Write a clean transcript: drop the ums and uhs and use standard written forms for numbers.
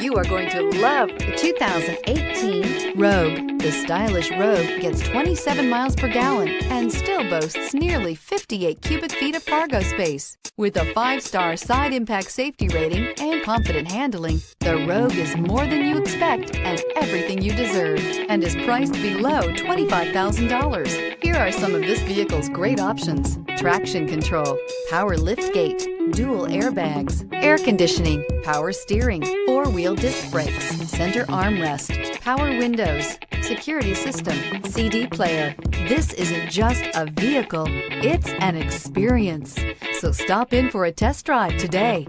You are going to love the 2018 Rogue. The stylish Rogue gets 27 miles per gallon and still boasts nearly 58 cubic feet of cargo space. With a 5-star side impact safety rating and confident handling, the Rogue is more than you expect and everything you deserve, and is priced below $25,000. Here are some of this vehicle's great options: traction control, power liftgate, dual airbags, air conditioning, power steering, 4-wheel disc brakes, center armrest, power windows, security system, CD player. This isn't just a vehicle, it's an experience. So stop in for a test drive today.